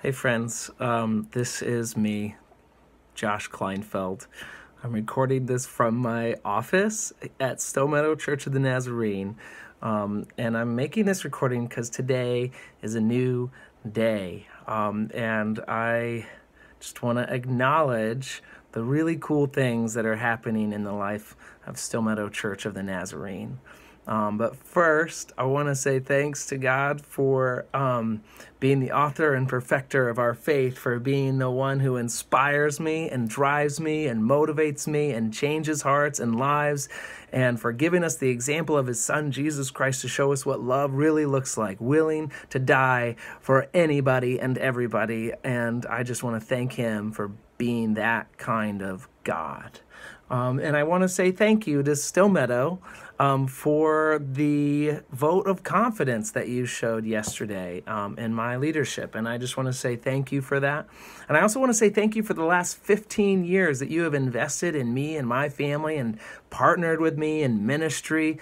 Hey friends, this is me, Josh Kleinfeld. I'm recording this from my office at Stowe Meadow Church of the Nazarene. And I'm making this recording because today is a new day. And I just want to acknowledge the really cool things that are happening in the life of Stowe Meadow Church of the Nazarene. But first, I want to say thanks to God for being the author and perfecter of our faith, for being the one who inspires me and drives me and motivates me and changes hearts and lives, and for giving us the example of his son, Jesus Christ, to show us what love really looks like, willing to die for anybody and everybody. And I just want to thank him for being that kind of God. And I want to say thank you to Stowe Meadow for the vote of confidence that you showed yesterday in my leadership. And I just want to say thank you for that. And I also want to say thank you for the last 15 years that you have invested in me and my family and partnered with me in ministry.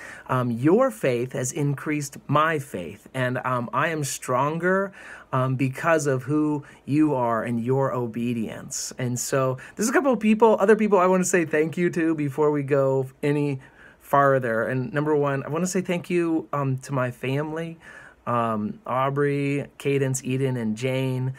Your faith has increased my faith, and I am stronger because of who you are and your obedience. And so there's a couple of other people I want to say thank you to before we go any farther. And number one, I want to say thank you to my family, Aubrey, Cadence, Eden, and Jane.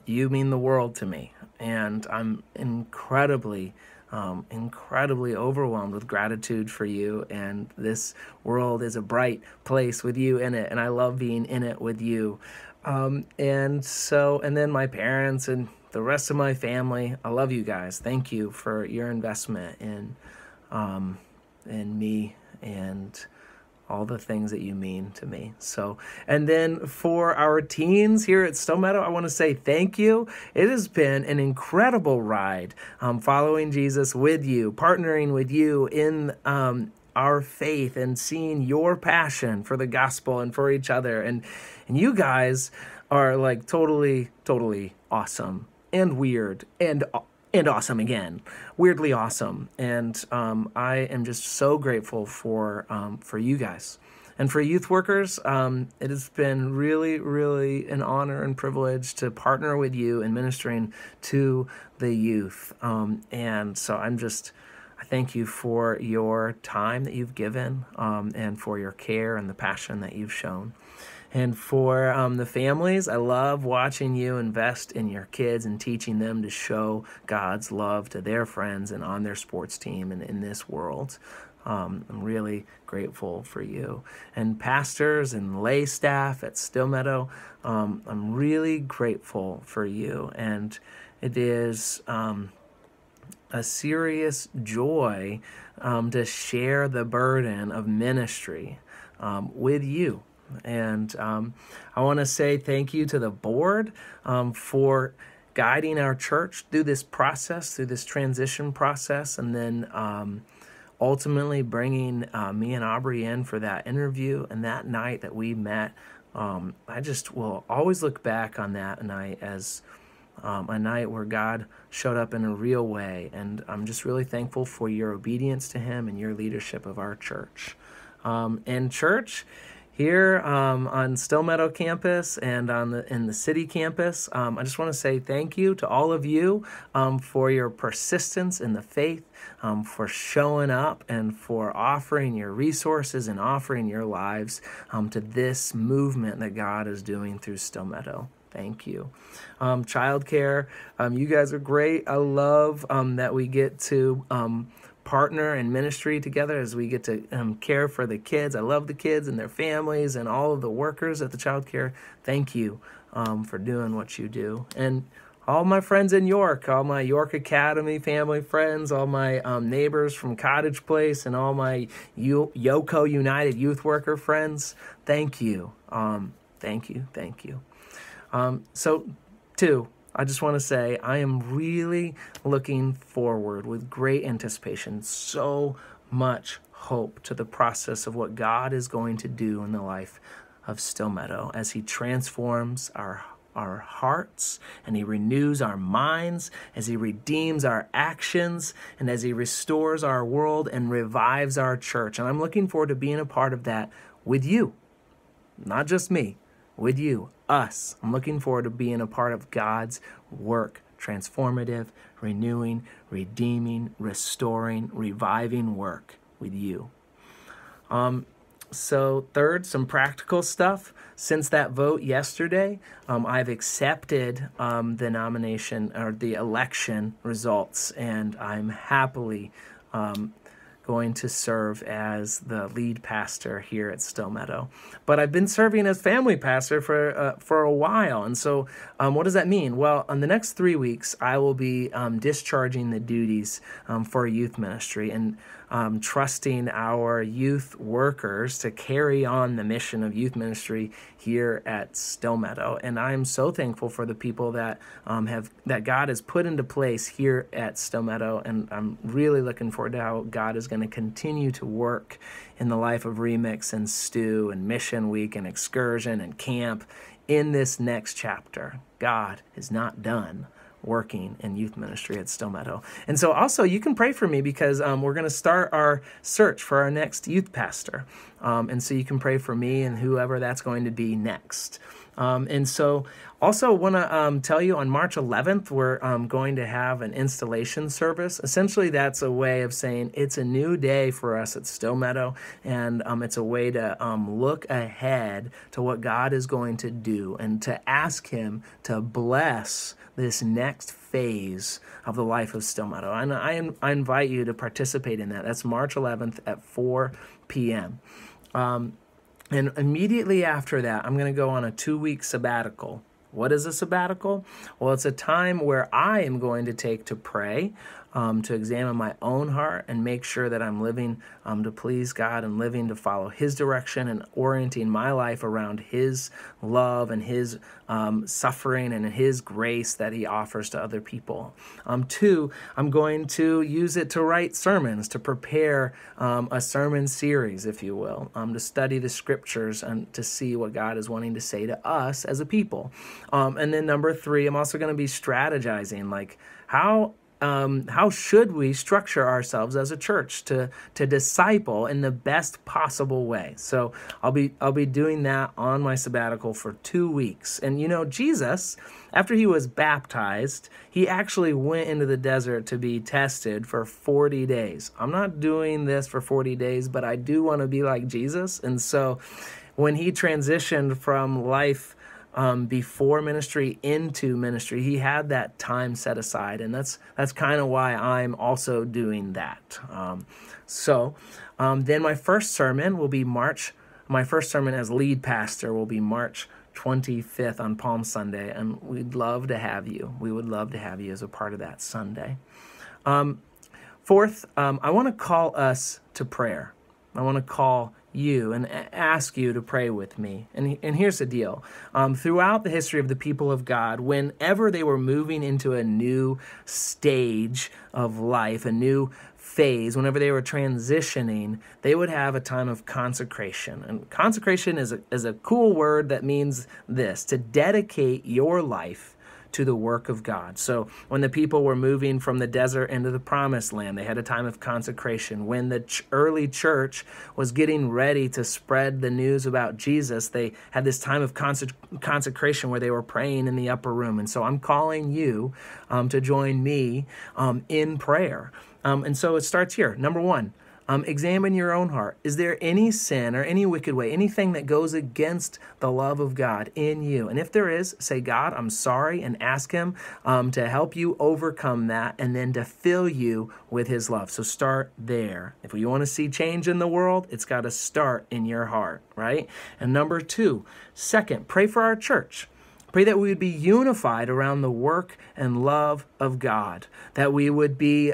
You mean the world to me, and I'm incredibly overwhelmed with gratitude for you. And this world is a bright place with you in it, and I love being in it with you. And then my parents and the rest of my family, I love you guys. Thank you for your investment in me and all the things that you mean to me. So, and then for our teens here at Stowe Meadow, I want to say thank you. It has been an incredible ride, following Jesus with you, partnering with you in our faith, and seeing your passion for the gospel and for each other. And you guys are like totally awesome and weird and awesome again, weirdly awesome. And I am just so grateful for you guys. And for youth workers, it has been really an honor and privilege to partner with you in ministering to the youth. And so I thank you for your time that you've given, and for your care and the passion that you've shown. And for the families, I love watching you invest in your kids and teaching them to show God's love to their friends and on their sports team and in this world. I'm really grateful for you. And pastors and lay staff at Stowe Meadow, I'm really grateful for you. And it is a serious joy to share the burden of ministry with you. And I want to say thank you to the board for guiding our church through this process, through this transition process, and then ultimately bringing me and Aubrey in for that interview. And that night that we met, I just will always look back on that night as a night where God showed up in a real way. And I'm just really thankful for your obedience to him and your leadership of our church. And church, here on Stowe Meadow campus and in the city campus, I just want to say thank you to all of you for your persistence in the faith, for showing up and for offering your resources and offering your lives to this movement that God is doing through Stowe Meadow. Thank you. Childcare, you guys are great. I love that we get to partner in ministry together as we get to care for the kids. I love the kids and their families and all of the workers at the child care. Thank you for doing what you do. And all my friends in York, all my York Academy family friends, all my neighbors from Cottage Place, and all my Yoko United youth worker friends, thank you. Thank you. I just want to say I am really looking forward with great anticipation, so much hope to the process of what God is going to do in the life of Stowe Meadow as he transforms our hearts, and he renews our minds, as he redeems our actions, and as he restores our world and revives our church. And I'm looking forward to being a part of that with you, not just me, with you, us. I'm looking forward to being a part of God's work, transformative, renewing, redeeming, restoring, reviving work with you. So third, some practical stuff. Since that vote yesterday, I've accepted the nomination or the election results, and I'm happily going to serve as the lead pastor here at Stillmeadow. But I've been serving as family pastor for a while. And so what does that mean? Well, on the next 3 weeks, I will be discharging the duties for youth ministry and trusting our youth workers to carry on the mission of youth ministry here at Stillmeadow. And I am so thankful for the people that that God has put into place here at Stillmeadow. And I'm really looking forward to how God is going to continue to work in the life of Remix and Stew and Mission Week and Excursion and Camp in this next chapter. God is not done working in youth ministry at Stillmeadow. And so also you can pray for me because we're going to start our search for our next youth pastor. And so you can pray for me and whoever that's going to be next. And so also want to tell you on March 11th, we're going to have an installation service. Essentially, that's a way of saying it's a new day for us at Stillmeadow, and it's a way to look ahead to what God is going to do and to ask Him to bless this next phase of the life of Stillmeadow. And I invite you to participate in that. That's March 11th at 4 p.m. And immediately after that, I'm going to go on a 2-week sabbatical. What is a sabbatical? Well, it's a time where I am going to take to pray, to examine my own heart and make sure that I'm living to please God and living to follow His direction and orienting my life around His love and His suffering and His grace that He offers to other people. 2, I'm going to use it to write sermons, to prepare a sermon series, if you will, to study the scriptures and to see what God is wanting to say to us as a people. And then number 3, I'm also going to be strategizing, like how should we structure ourselves as a church to disciple in the best possible way? So I'll be doing that on my sabbatical for 2 weeks. And you know, Jesus, after He was baptized, He actually went into the desert to be tested for 40 days. I'm not doing this for 40 days, but I do want to be like Jesus. And so when He transitioned from life before ministry into ministry, He had that time set aside, and that's kind of why I'm also doing that. Then my first sermon will be my first sermon as lead pastor will be March 25th on Palm Sunday, and we'd love to have you. We would love to have you as a part of that Sunday. Fourth, I want to call us to prayer. I want to call you and ask you to pray with me. And here's the deal. Throughout the history of the people of God, whenever they were moving into a new stage of life, a new phase, whenever they were transitioning, they would have a time of consecration. And consecration is a cool word that means this: to dedicate your life to the work of God. So when the people were moving from the desert into the promised land, they had a time of consecration. When the early church was getting ready to spread the news about Jesus, they had this time of consecration where they were praying in the upper room. And so I'm calling you to join me in prayer. And so it starts here. Number 1, examine your own heart. Is there any sin or any wicked way, anything that goes against the love of God in you? And if there is, say, God, I'm sorry, and ask Him to help you overcome that and then to fill you with His love. So start there. If you want to see change in the world, it's got to start in your heart, right? And number 2, second, pray for our church. Pray that we would be unified around the work and love of God, that we would be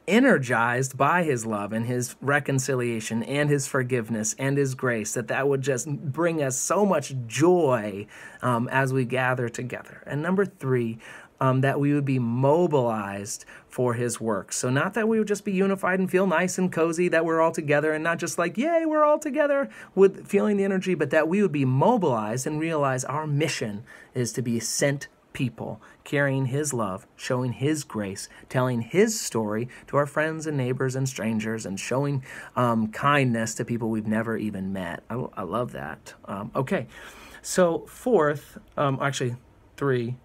energized by His love and His reconciliation and His forgiveness and His grace, that would just bring us so much joy as we gather together. And number 3, that we would be mobilized for His work. So not that we would just be unified and feel nice and cozy that we're all together, and not just like, yay, we're all together with feeling the energy, but that we would be mobilized and realize our mission is to be sent people, carrying His love, showing His grace, telling His story to our friends and neighbors and strangers, and showing kindness to people we've never even met. I love that. Okay. So fourth, actually three,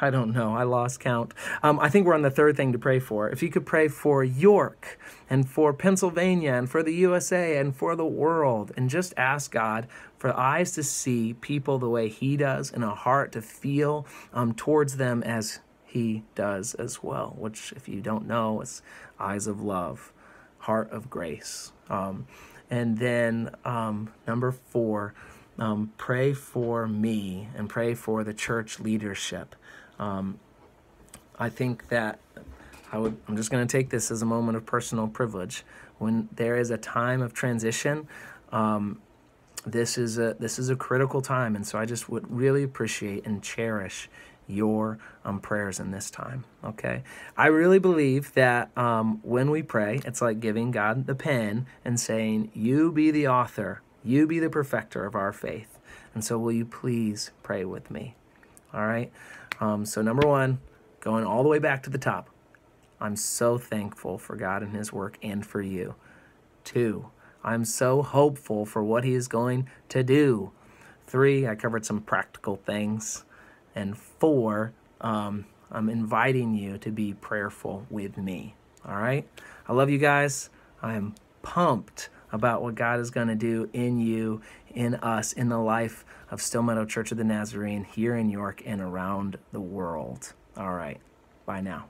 I don't know. I lost count. I think we're on the third thing to pray for. If you could pray for York and for Pennsylvania and for the USA and for the world, and just ask God for eyes to see people the way He does and a heart to feel towards them as He does as well, which, if you don't know, is eyes of love, heart of grace. And then number four, pray for me and pray for the church leadership. I think that I'm just going to take this as a moment of personal privilege. When there is a time of transition, this is a critical time, and so I just would really appreciate and cherish your prayers in this time. Okay, I really believe that when we pray, it's like giving God the pen and saying, "You be the author, you be the perfecter of our faith." And so, will you please pray with me? All right. So number one, going all the way back to the top, I'm so thankful for God and His work and for you. 2, I'm so hopeful for what He is going to do. 3, I covered some practical things. And 4, I'm inviting you to be prayerful with me. All right? I love you guys. I am pumped about what God is going to do in you, in us, in the life of Stillmeadow Church of the Nazarene here in York and around the world. All right. Bye now.